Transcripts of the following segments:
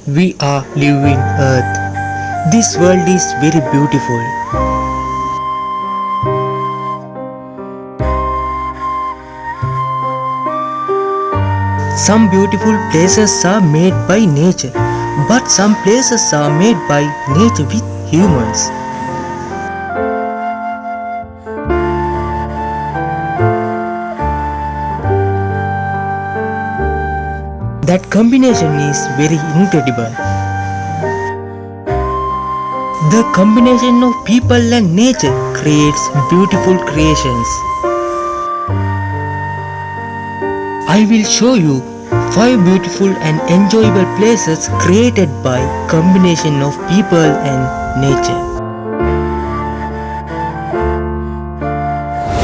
We are living Earth. This world is very beautiful. Some beautiful places are made by nature, but some places are made by nature with humans. That combination is very incredible. The combination of people and nature creates beautiful creations. I will show you 5 beautiful and enjoyable places created by combination of people and nature.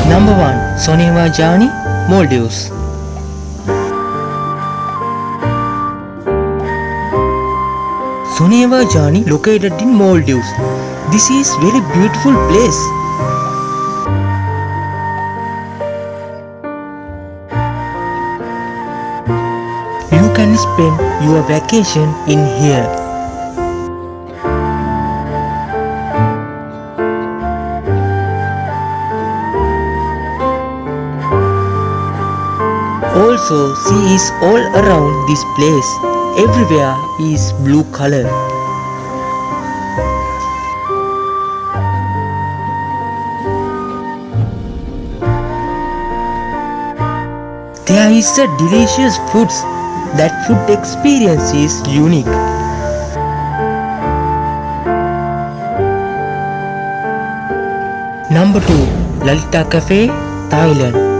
Number 1. Sonevajani, Maldives. Sonevajani located in Maldives. This is very beautiful place. You can spend your vacation in here. Also, sea is all around this place. Everywhere is blue color. There is a delicious foods. That food experience is unique. Number 2. Lalita Cafe, Thailand.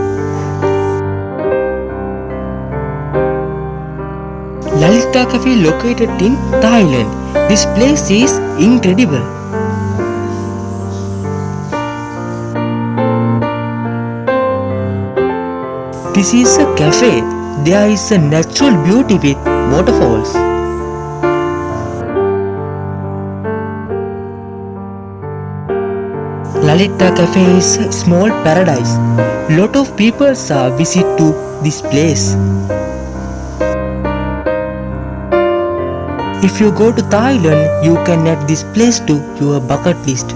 Lalita Cafe located in Thailand. This place is incredible. This is a cafe. There is a natural beauty with waterfalls. Lalita Cafe is a small paradise. Lot of people visit to this place. If you go to Thailand, you can add this place to your bucket list.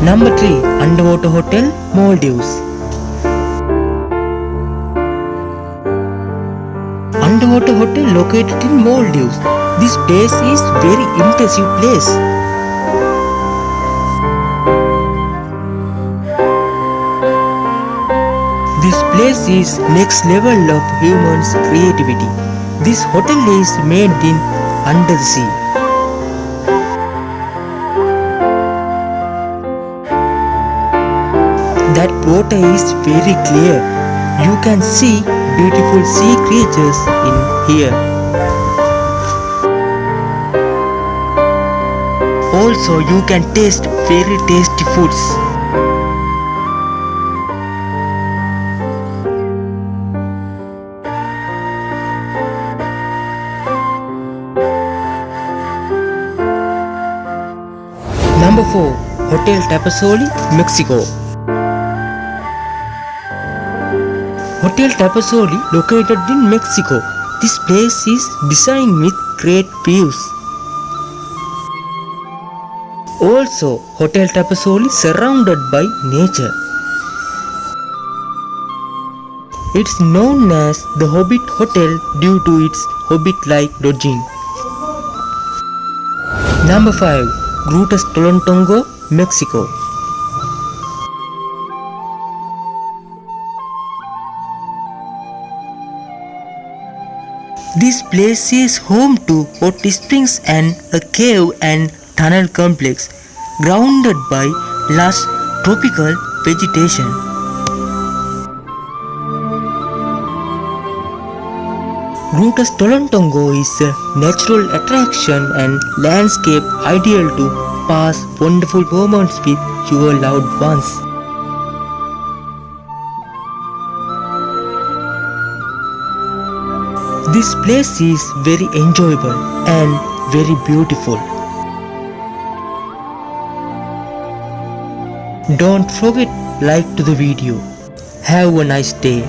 Number 3. Underwater Hotel, Maldives. Underwater hotel located in Maldives. This place is very impressive place. This place is next level of humans' creativity. This hotel is made in under the sea. That water is very clear. You can see beautiful sea creatures in here. Also, you can taste very tasty foods. Number 4. Hotel Tapasoli, Mexico. Hotel Tapasoli located in Mexico. This place is designed with great views. Also, Hotel Tapasoli surrounded by nature. It's known as the Hobbit Hotel due to its hobbit-like lodging. Number 5. Grutas Tolontongo, Mexico. This place is home to hot springs and a cave and tunnel complex, grounded by lush tropical vegetation. Grutas Tolontongo is a natural attraction and landscape ideal to pass wonderful moments with your loved ones. This place is very enjoyable and very beautiful. Don't forget like to the video. Have a nice day.